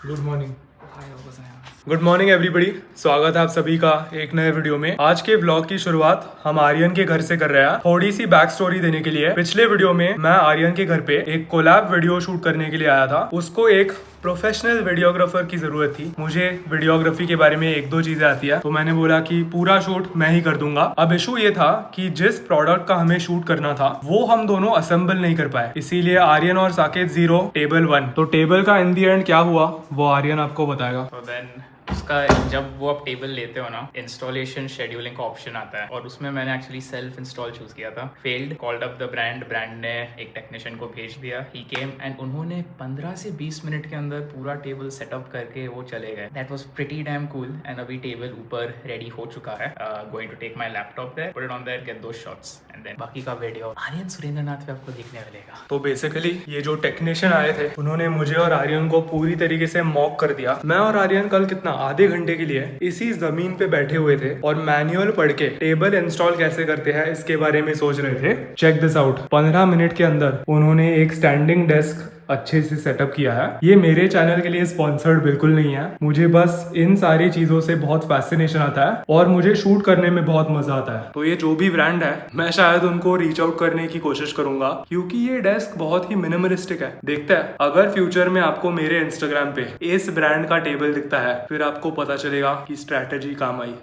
Good morning. Good morning everybody, स्वागत है आप सभी का एक नए वीडियो में। आज के व्लॉग की शुरुआत हम आर्यन के घर से कर रहे हैं। थोड़ी सी बैक स्टोरी देने के लिए, पिछले वीडियो में मैं आर्यन के घर पे एक कोलैब वीडियो शूट करने के लिए आया था। उसको एक प्रोफेशनल वीडियोग्राफर की जरूरत थी। मुझे वीडियोग्राफी के बारे में एक दो चीजें आती है, तो मैंने बोला कि पूरा शूट मैं ही कर दूंगा। अब इशू ये था कि जिस प्रोडक्ट का हमें शूट करना था वो हम दोनों असेंबल नहीं कर पाए, इसीलिए आर्यन और साकेत 0 टेबल 1। तो टेबल का इन दी एंड क्या हुआ वो आर्यन आपको बताएगा। तो देन उसका जब वो आप टेबल लेते हो ना, इंस्टॉलेशन शेड्यूलिंग का ऑप्शन आता है और उसमें मैंने एक्चुअली सेल्फ इंस्टॉल चूज किया था। Failed, called up the brand ने एक टेक्नीशियन को भेज दिया। ही केम एंड उन्होंने 15 से 20 मिनट के अंदर पूरा टेबल सेटअप करके वो चले गए। That was pretty damn cool. And अभी टेबल ऊपर रेडी हो चुका है। Going to take my laptop there, put it on there, get those shots and then बाकी का वीडियो आर्यन सुरेंद्रनाथ पे आपको देखने मिलेगा। तो बेसिकली ये जो टेक्नीशियन आए थे उन्होंने मुझे और आर्यन को पूरी तरीके से मॉक कर दिया। मैं और आर्यन कल कितना आधे घंटे के लिए इसी जमीन पे बैठे हुए थे और मैनुअल पढ़ के टेबल इंस्टॉल कैसे करते हैं इसके बारे में सोच रहे थे। चेक दिस आउट, 15 मिनट के अंदर उन्होंने एक स्टैंडिंग डेस्क अच्छे से सेटअप किया है। ये मेरे चैनल के लिए स्पॉन्सर्ड बिल्कुल नहीं है, मुझे बस इन सारी चीजों से बहुत फैसिनेशन आता है और मुझे शूट करने में बहुत मजा आता है। तो ये जो भी ब्रांड है मैं शायद उनको रीच आउट करने की कोशिश करूंगा, क्योंकि ये डेस्क बहुत ही मिनिमलिस्टिक है। देखते हैं अगर फ्यूचर में आपको मेरे इंस्टाग्राम पे इस ब्रांड का टेबल दिखता है फिर आपको पता चलेगा कि स्ट्रैटेजी काम आई।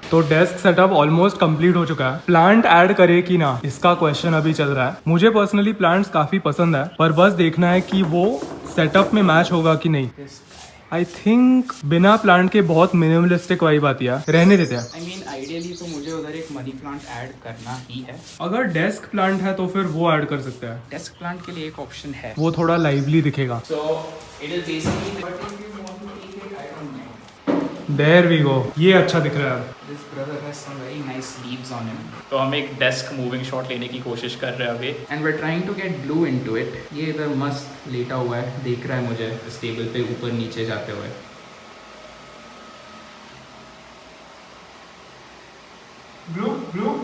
तो डेस्क सेटअप ऑलमोस्ट कंप्लीट हो चुका है। प्लांट ऐड करे कि ना इसका क्वेश्चन अभी चल रहा है। मुझे पर्सनली प्लांट्स काफी पसंद है, पर बस देखना है कि वो सेटअप में मैच होगा कि नहीं। आई थिंक बिना प्लांट के बहुत मिनिमलिस्टिक वाइब आती है, रहने देते हैं। आई मीन आइडियली तो मुझे उधर एक मनी प्लांट ऐड करना ही है। अगर डेस्क प्लांट है तो फिर वो ऐड कर सकते हैं। डेस्क प्लांट के लिए एक ऑप्शन है, वो थोड़ा लाइवली दिखेगा। So it is basically there we go, ये अच्छा दिख रहा है। This brother has some very nice leaves on him. तो हम एक डेस्क मूविंग शॉट लेने की कोशिश कर रहे हैं अभी, and we are trying to get blue into it. ये इधर मस्त लेटा हुआ है, देख रहा है मुझे इस टेबल पे ऊपर नीचे जाते हुए। Blue blue.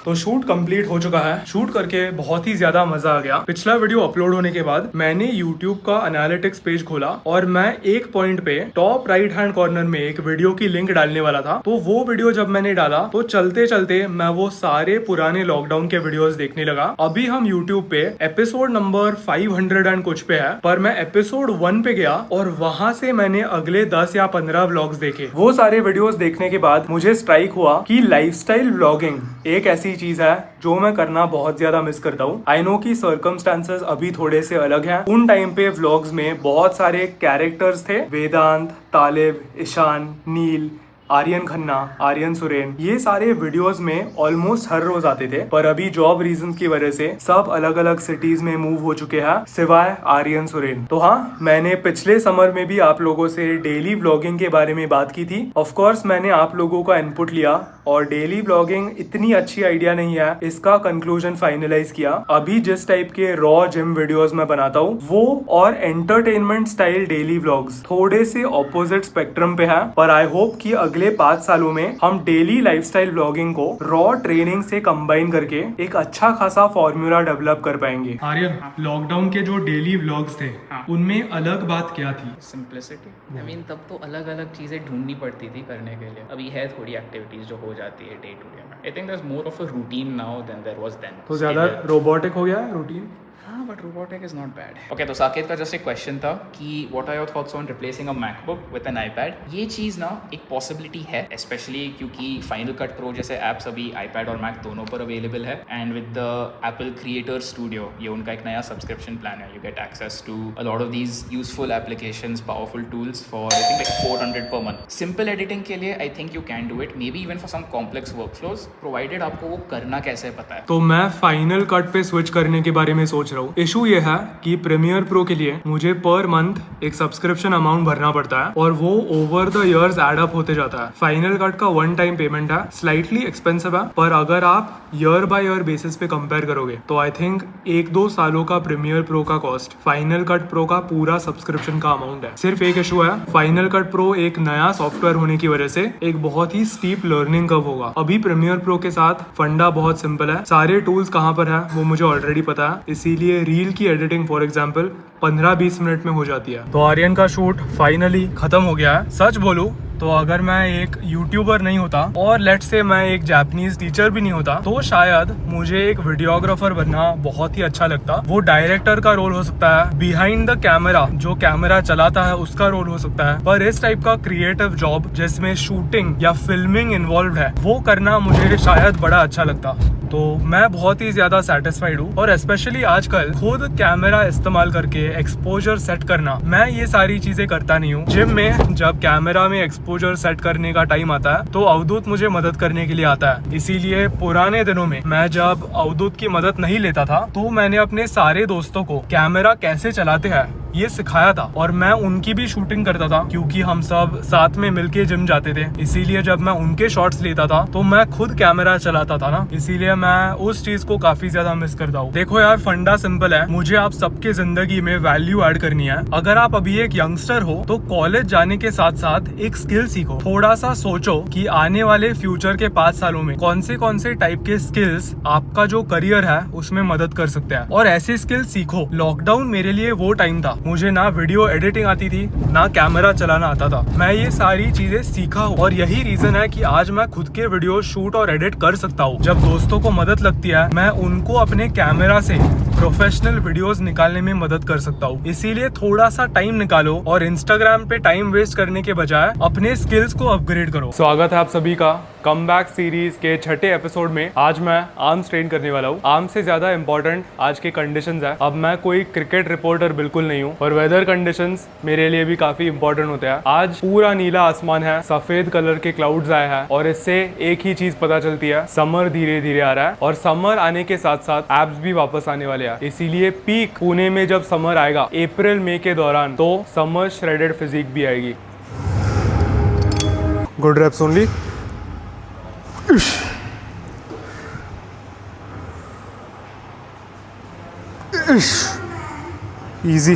तो शूट कंप्लीट हो चुका है। शूट करके बहुत ही ज्यादा मजा आ गया। पिछला वीडियो अपलोड होने के बाद मैंने YouTube का एनालिटिक्स पेज खोला और मैं एक पॉइंट पे टॉप राइट हैंड कॉर्नर में एक वीडियो की लिंक डालने वाला था। तो वो वीडियो जब मैंने डाला तो चलते चलते मैं वो सारे पुराने लॉकडाउन के वीडियोस देखने लगा। अभी हम YouTube पे एपिसोड नंबर 500 एंड कुछ पे है, पर मैं एपिसोड 1 पे गया और वहां से मैंने अगले 10 या 15 व्लॉग्स देखे। वो सारे वीडियोस देखने के बाद मुझे स्ट्राइक हुआ कि लाइफस्टाइल व्लॉगिंग एक ऐसी चीज है जो मैं करना बहुत ज्यादा मिस करता हूँ। आई नो कि सर्कमस्टांसेस अभी थोड़े से अलग हैं। उन टाइम पे व्लॉग्स में बहुत सारे कैरेक्टर्स थे, वेदांत, तालिब, ईशान, नील, आर्यन खन्ना, आर्यन सुरेन। ये सारे वीडियोस में ऑलमोस्ट हर रोज आते थे, पर अभी जॉब रीजंस की वजह से सब अलग अलग सिटीज में मूव हो चुके हैं सिवाय आर्यन सुरेन। तो हाँ, मैंने पिछले समर में भी आप लोगों से डेली व्लॉगिंग के बारे में बात की थी। ऑफ कोर्स मैंने आप लोगों का इनपुट लिया और डेली व्लॉगिंग इतनी अच्छी आइडिया नहीं है, इसका कंक्लूजन फाइनलाइज किया। अभी जिस टाइप के रॉ जिम वीडियोस मैं बनाता हूँ वो और एंटरटेनमेंट स्टाइल डेली व्लॉग्स थोड़े से ऑपोजिट स्पेक्ट्रम पे है, पर आई होप कि अगले 5 सालों में हम डेली लाइफस्टाइल व्लॉगिंग को रॉ ट्रेनिंग से कंबाइन करके एक अच्छा खासा फॉर्मूला डेवलप कर पाएंगे। आर्यन, लॉकडाउन के जो डेली व्लॉग्स थे उनमें अलग बात क्या थी? सिंप्लिसिटी। आई मीन तब तो अलग अलग चीजें ढूंढनी पड़ती थी करने के लिए। अभी है थोड़ी एक्टिविटीज जो हो जाती है डे टू डे में। I think there is more of a routine now than there was then. तो ज्यादा रोबोटिक हो गया रूटीन। हाँ, but robotic is not bad. Okay, तो साकेत का जस्ट एक क्वेश्चन था कि what are your thoughts on replacing a MacBook with an iPad. ये चीज़ ना एक पॉसिबिलिटी है, स्पेशली क्योंकि फाइनल कट प्रो जैसे ऐप्स अभी आईपैड और मैक दोनों पर अवेलेबल है। And with the Apple Creator Studio, ये उनका एक नया सब्सक्रिप्शन प्लान है। You get access to a lot of these useful applications, powerful tools for I think like 400 per month. Simple editing के लिए I think you can do it, maybe even for some complex workflows, provided आपको वो करना कैसे पता है। तो मैं फाइनल कट पे स्विच करने के बारे में सोच रहा हूँ। इशू ये है कि प्रीमियर प्रो के लिए मुझे पर मंथ एक सब्सक्रिप्शन अमाउंट भरना पड़ता है और वो over the years add up होते जाता है। फाइनल कट का वन टाइम पेमेंट है, स्लाइटली एक्सपेंसिव है, पर अगर आप ईयर बाय ईयर बेसिस पे कंपेयर करोगे तो आई थिंक 1-2 सालों का प्रीमियर प्रो का कॉस्ट फाइनल कट प्रो का पूरा सब्सक्रिप्शन का अमाउंट है। सिर्फ एक इशू है, फाइनल कट प्रो एक नया सॉफ्टवेयर होने की वजह से एक बहुत ही स्टीप लर्निंग कर्व होगा। अभी प्रीमियर प्रो के साथ फंडा बहुत सिंपल है, सारे टूल्स कहाँ पर है वो मुझे ऑलरेडी पता है, इसीलिए रील की एडिटिंग फॉर एग्जाम्पल 15-20 मिनट में हो जाती है। तो आर्यन का शूट फाइनली खत्म हो गया है। सच बोलूं तो अगर मैं एक यूट्यूबर नहीं होता और लेट्स से मैं एक जापानीज टीचर भी नहीं होता तो शायद मुझे एक वीडियोग्राफर बनना बहुत ही अच्छा लगता। वो डायरेक्टर का रोल हो सकता है, बिहाइंड द कैमरा जो कैमरा चलाता है उसका रोल हो सकता है, पर इस टाइप का क्रिएटिव जॉब जिसमें शूटिंग या फिल्मिंग इन्वॉल्व है वो करना मुझे शायद बड़ा अच्छा लगता। तो मैं बहुत ही ज्यादा सेटिस्फाइड हूँ और स्पेशली आजकल खुद कैमरा इस्तेमाल करके एक्सपोजर सेट करना, मैं ये सारी चीजें करता नहीं हूँ। जिम में जब कैमरा में एक्सपोजर सेट करने का टाइम आता है तो अवधूत मुझे मदद करने के लिए आता है, इसीलिए पुराने दिनों में मैं जब अवधूत की मदद नहीं लेता था तो मैंने अपने सारे दोस्तों को कैमरा कैसे चलाते हैं ये सिखाया था और मैं उनकी भी शूटिंग करता था क्योंकि हम सब साथ में मिलके जिम जाते थे। इसीलिए जब मैं उनके शॉट्स लेता था तो मैं खुद कैमरा चलाता था ना, इसीलिए मैं उस चीज को काफी ज्यादा मिस करता हूँ। देखो यार, फंडा सिंपल है, मुझे आप सबके जिंदगी में वैल्यू ऐड करनी है। अगर आप अभी एक यंगस्टर हो तो कॉलेज जाने के साथ साथ एक स्किल सीखो। थोड़ा सा सोचो कि आने वाले फ्यूचर के 5 सालों में कौन से टाइप के स्किल्स आपका जो करियर है उसमें मदद कर सकते हैं और ऐसे स्किल सीखो। लॉकडाउन मेरे लिए वो टाइम था, मुझे ना वीडियो एडिटिंग आती थी ना कैमरा चलाना आता था। मैं ये सारी चीजें सीखा हूँ और यही रीजन है कि आज मैं खुद के वीडियो शूट और एडिट कर सकता हूँ। जब दोस्तों को मदद लगती है मैं उनको अपने कैमरा से प्रोफेशनल वीडियोस निकालने में मदद कर सकता हूँ। इसीलिए थोड़ा सा टाइम निकालो और इंस्टाग्राम पे टाइम वेस्ट करने के बजाय अपने स्किल्स को अपग्रेड करो। स्वागत है आप सभी का कम बैक सीरीज के 6ठे एपिसोड में। आज मैं आर्म्स ट्रेन करने वाला हूँ। आर्म्स से ज्यादा इंपॉर्टेंट आज के कंडीशंस है। अब मैं कोई क्रिकेट रिपोर्टर बिल्कुल नहीं हूँ और वेदर कंडीशंस मेरे लिए भी काफी इंपॉर्टेंट होते हैं। आज पूरा नीला आसमान है, सफेद कलर के क्लाउड्स आए हैं और इससे एक ही चीज पता चलती है, समर धीरे धीरे आ रहा है और समर आने के साथ साथ एब्स भी वापस आने वाले हैं। इसीलिए पीक पुणे में जब समर आएगा अप्रैल मई के दौरान तो समर श्रेडेड फिजिक भी आएगी। Good reps only. Easy.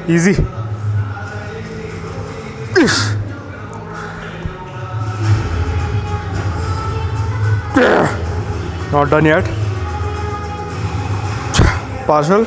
Easy. Not done yet. Partial.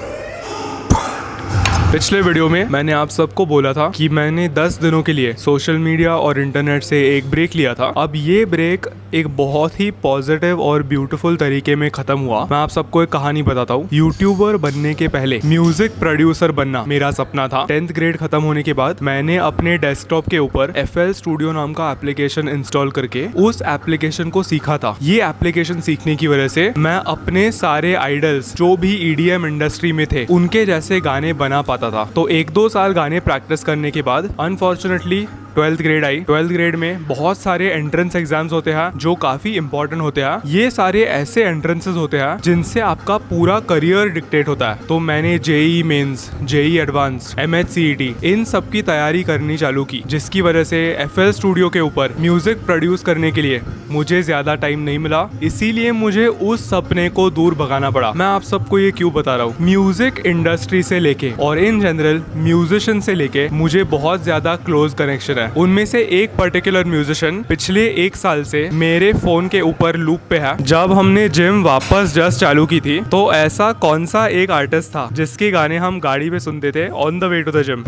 पिछले वीडियो में मैंने आप सबको बोला था कि मैंने 10 दिनों के लिए सोशल मीडिया और इंटरनेट से एक ब्रेक लिया था। अब ये ब्रेक एक बहुत ही पॉजिटिव और ब्यूटीफुल तरीके में खत्म हुआ। मैं आप सबको एक कहानी बताता हूँ। यूट्यूबर बनने के पहले म्यूजिक प्रोड्यूसर बनना मेरा सपना था। 10th ग्रेड खत्म होने के बाद मैंने अपने डेस्कटॉप के ऊपर FL स्टूडियो नाम का एप्लीकेशन इंस्टॉल करके उस एप्लीकेशन को सीखा था। ये एप्लीकेशन सीखने की वजह से मैं अपने सारे आइडल्स जो भी EDM इंडस्ट्री में थे उनके जैसे गाने बना पाता था। तो 1-2 साल गाने प्रैक्टिस करने के बाद unfortunately 12th grade I. 12th grade में बहुत सारे एंट्रेंस एग्जाम्स होते हैं जो काफी इंपॉर्टेंट होते हैं। ये सारे ऐसे एंट्रेंसेस होते हैं जिनसे आपका पूरा करियर डिक्टेट होता है। तो मैंने JEE mains, JEE advanced, MHCET इन सब की तैयारी करनी चालू की, जिसकी वजह से FL स्टूडियो के ऊपर म्यूजिक प्रोड्यूस करने के लिए मुझे ज्यादा टाइम नहीं मिला। इसीलिए मुझे उस सपने को दूर भगाना पड़ा। मैं आप सबको ये क्यों बता रहा हूँ, म्यूजिक इंडस्ट्री से लेके और इन जनरल म्यूजिशियन से लेके मुझे बहुत ज्यादा क्लोज कनेक्शन है। उनमें से एक पर्टिकुलर म्यूजिशियन पिछले 1 साल से मेरे फोन के ऊपर लूप पे है। जब हमने जिम वापस जस्ट चालू की थी तो ऐसा कौन सा एक आर्टिस्ट था जिसके गाने हम गाड़ी में सुनते थे on the way to the gym?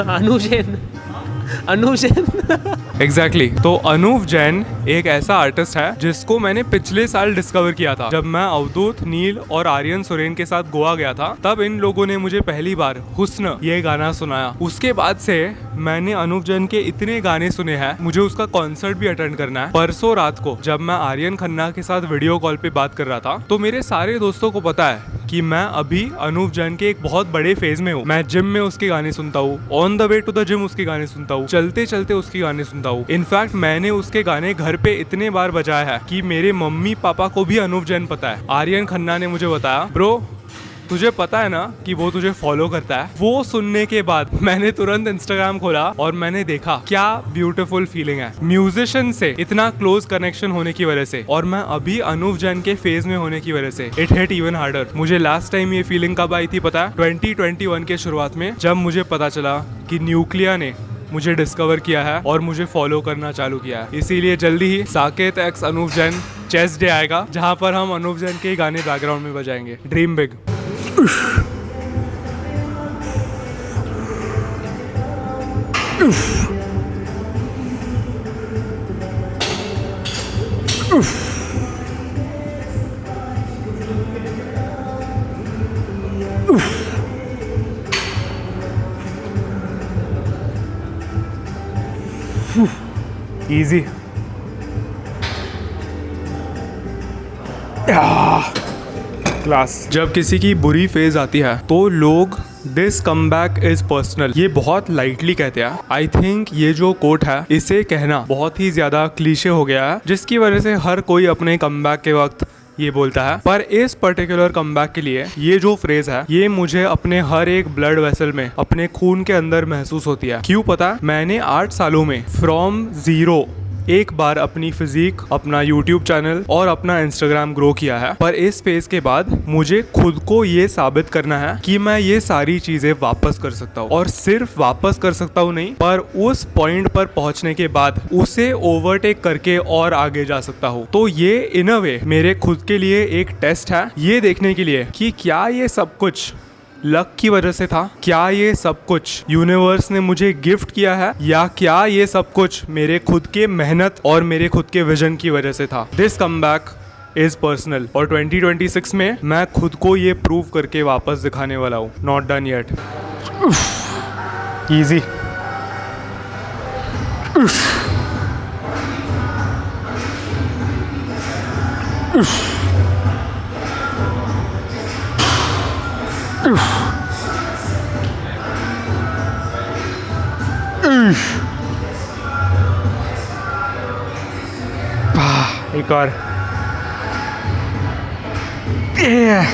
Anup Jain. Exactly. तो अनूप जैन एक ऐसा आर्टिस्ट है जिसको मैंने पिछले साल डिस्कवर किया था। जब मैं अवधूत, नील और आर्यन सुरेन के साथ गोवा गया था तब इन लोगों ने मुझे पहली बार हुस्न ये गाना सुनाया। उसके बाद से मैंने अनूप जैन के इतने गाने सुने हैं, मुझे उसका कॉन्सर्ट भी अटेंड करना है। परसों रात को जब मैं आर्यन खन्ना के साथ वीडियो कॉल पे बात कर रहा था तो मेरे सारे दोस्तों को पता है कि मैं अभी अनूप जैन के एक बहुत बड़े फेज में हूँ। मैं जिम में उसके गाने सुनता हूँ, on the way to the gym उसके गाने सुनता हूँ, चलते चलते उसके गाने सुनता हूँ। इनफैक्ट मैंने उसके गाने घर पे इतने बार बजाया है कि मेरे मम्मी पापा को भी अनूप जैन पता है। आर्यन खन्ना ने मुझे बताया, ब्रो तुझे पता है ना कि वो तुझे फॉलो करता है। वो सुनने के बाद मैंने तुरंत इंस्टाग्राम खोला और मैंने देखा क्या ब्यूटीफुल फीलिंग है म्यूजिशियन से इतना क्लोज कनेक्शन होने की वजह से, और मैं अभी अनूप जैन के फेज में होने की वजह से इट हिट इवन हार्डर। मुझे लास्ट टाइम ये फीलिंग कब आई थी पता है? 2021 के शुरुआत में, जब मुझे पता चला कि न्यूक्लिया ने मुझे डिस्कवर किया है और मुझे फॉलो करना चालू किया है। इसीलिए जल्दी ही Saket x Anoop Jain chess day आएगा, जहाँ पर हम अनूप जैन के गाने बैकग्राउंड में बजाएंगे। Dream big. Easy. क्लास। जब किसी की बुरी फेज आती है तो लोग this come back is personal ये बहुत लाइटली कहते हैं। आई थिंक ये जो कोट है इसे कहना बहुत ही ज्यादा क्लीशे हो गया है, जिसकी वजह से हर कोई अपने कम बैक के वक्त ये बोलता है। पर इस पर्टिकुलर कमबैक के लिए ये जो फ्रेज है ये मुझे अपने हर एक ब्लड वेसल में, अपने खून के अंदर महसूस होती है। क्यों पता? मैंने 8 सालों में फ्रॉम जीरो एक बार अपनी फिजिक, अपना यूट्यूब चैनल और अपना इंस्टाग्राम ग्रो किया है। पर इस फेज के बाद मुझे खुद को ये साबित करना है कि मैं ये सारी चीजें वापस कर सकता हूँ, और सिर्फ वापस कर सकता हूँ नहीं, पर उस पॉइंट पर पहुंचने के बाद उसे ओवरटेक करके और आगे जा सकता हूँ। तो ये इन अ वे मेरे खुद के लिए एक टेस्ट है, ये देखने के लिए कि क्या ये सब कुछ लक की वजह से था, क्या ये सब कुछ यूनिवर्स ने मुझे गिफ्ट किया है, या क्या ये सब कुछ मेरे खुद के मेहनत और मेरे खुद के विजन की वजह से था। दिस कमबैक इज पर्सनल, और 2026 में मैं खुद को ये प्रूव करके वापस दिखाने वाला हूँ। Not done yet. इजी। एक और।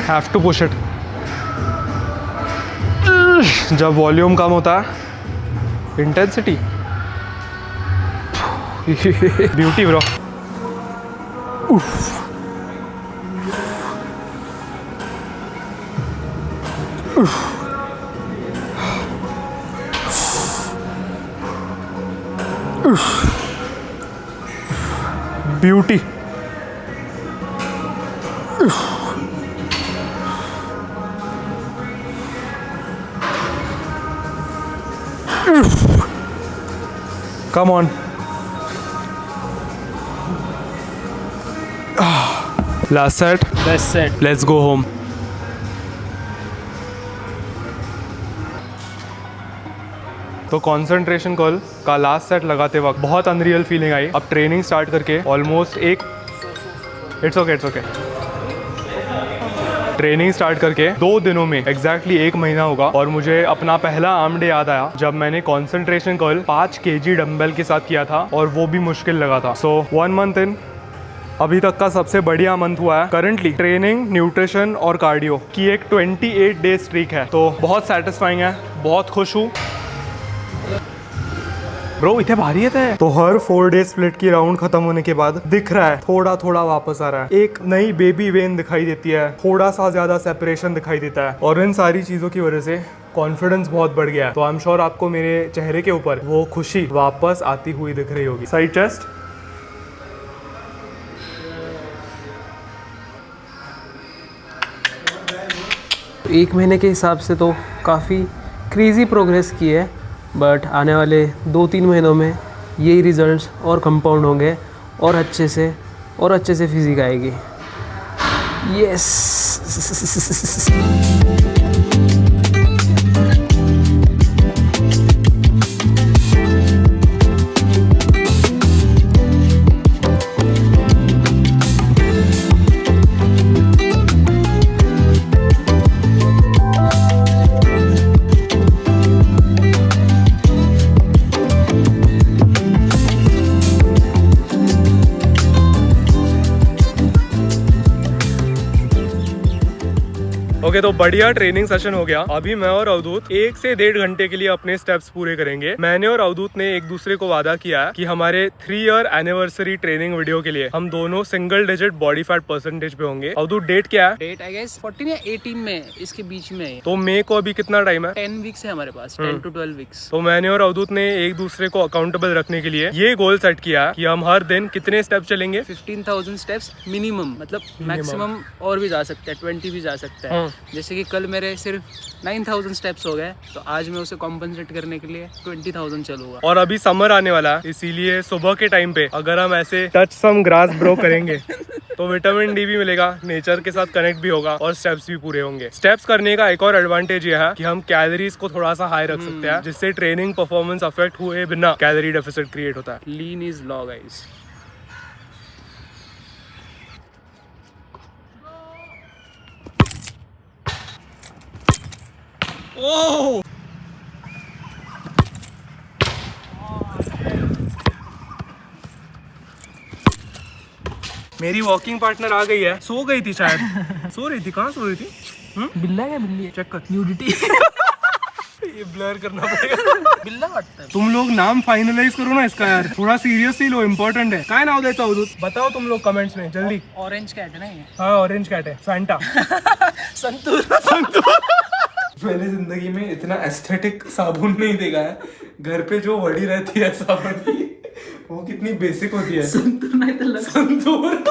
Have to push it. जब वॉल्यूम कम होता है, intensity. Beauty bro. Beauty. Come on. Last set. Last set. Let's go home. तो कंसंट्रेशन कर्ल का लास्ट सेट लगाते वक्त बहुत अनरियल फीलिंग आई। अब ट्रेनिंग स्टार्ट करके almost it's okay training start करके 2 दिनों में एग्जैक्टली 1 महीना होगा, और मुझे अपना पहला आर्म डे याद आया जब मैंने कंसंट्रेशन कर्ल 5 kg डंबल के साथ किया था, और वो भी मुश्किल लगा था। सो 1 मंथ इन, अभी तक का सबसे बढ़िया मंथ हुआ है। करंटली ट्रेनिंग, न्यूट्रिशन और कार्डियो की एक 28 डे स्ट्रीक है, तो बहुत सेटिस्फाइंग है, बहुत खुश हूँ। ब्रो इतने भारी है। तो हर 4 डे स्प्लिट की राउंड खत्म होने के बाद दिख रहा है थोड़ा थोड़ा वापस आ रहा है, एक नई बेबी वेन दिखाई देती है, थोड़ा सा ज्यादा सेपरेशन दिखाई देता है, और इन सारी चीजों की वजह से कॉन्फिडेंस बहुत बढ़ गया है। तो आई एम श्योर आपको मेरे चेहरे के ऊपर वो खुशी वापस आती हुई दिख रही होगी। साइड चेस्ट, एक महीने के हिसाब से तो काफ़ी क्रेज़ी प्रोग्रेस की है, बट आने वाले 2-3 महीनों में यही रिजल्ट्स और कंपाउंड होंगे, और अच्छे से फिजिक आएगी। यस। ओके तो बढ़िया ट्रेनिंग सेशन हो गया। अभी मैं और अवधूत 1 से 1.5 घंटे के लिए अपने स्टेप्स पूरे करेंगे। मैंने और अवधूत ने एक दूसरे को वादा किया है कि हमारे 3 ईयर एनिवर्सरी ट्रेनिंग वीडियो के लिए हम दोनों single digit body fat percentage पे होंगे। अवधूत डेट क्या है? डेट आई गेस 14 या 18 में, इसके बीच में है। तो मई को अभी कितना टाइम है? 10 वीक्स है हमारे पास, 10 to 12 वीक्स। तो मैंने और अवधूत ने एक दूसरे को अकाउंटेबल रखने के लिए ये गोल सेट किया कि हम हर दिन कितने स्टेप्स चलेंगे? 15,000 स्टेप्स मिनिमम, मतलब मैक्सिमम और भी जा सकता है, 20 भी जा सकता है। जैसे कि कल मेरे सिर्फ 9,000 स्टेप्स हो गए, तो आज मैं उसे कॉम्पनसेट करने के लिए 20,000 चलूंगा। और अभी समर आने वाला है, इसीलिए सुबह के टाइम पे अगर हम ऐसे टच सम ग्रास ब्रो करेंगे तो विटामिन डी भी मिलेगा, नेचर के साथ कनेक्ट भी होगा और स्टेप्स भी पूरे होंगे। स्टेप्स करने का एक और एडवांटेज ये है कि हम कैलोरीज को थोड़ा सा हाई रख सकते हैं, जिससे ट्रेनिंग परफॉर्मेंस अफेक्ट हुए बिना कैलोरी डेफिसिट क्रिएट होता है। लीन इज लॉ गाइस। ओह मेरी वॉकिंग पार्टनर आ गई है। सो गई थी शायद। सो रही थी? कहाँ सो रही थी? बिल्ला क्या बिल्ली है? चेक कर। न्यूडिटी। ये ब्लर करना पड़ेगा। बिल्ला काटता है। तुम लोग नाम फाइनलाइज करो ना इसका यार, थोड़ा सीरियसली लो, इम्पोर्टेंट है। क्या नाम देता हूँ बताओ तुम लोग कमेंट्स में जल्दी। ऑरेंज कैट है ना ये? हाँ ऑरेंज कैट है, फैंटा। संतूर। मैंने जिंदगी में इतना एस्थेटिक साबुन नहीं देखा है। घर पे जो वड़ी रहती है साबुन की, वो कितनी बेसिक होती है। संतूर नहीं तो संतूर।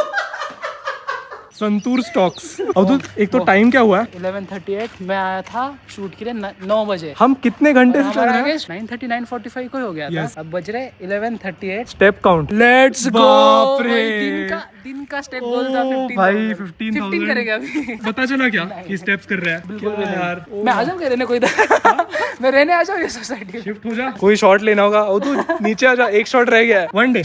संतूर स्टॉक्स। अब तो एक तो टाइम क्या हुआ है? 11:38 मैं आया था शूट के लिए 9 बजे। हम कितने घंटे से चल रहे हैं? 9:30 9:45 को ही हो गया था। अब बज रहे 11:38। Step count. Let's go. बाप रे। दिन का स्टेप गोल था 15,000। भाई 15,000 करेगा अभी। पता चला क्या कि स्टेप्स कर रहा है? बिल्कुल भी नहीं। यार मैं आ जाऊँ रहने कोई इधर। मैं रहने आ जाऊँ ये सोसाइटी। शिफ्ट हो जा। कोई शॉट लेना होगा। और तू नीचे आ जा, एक शॉट रह गया है। One day.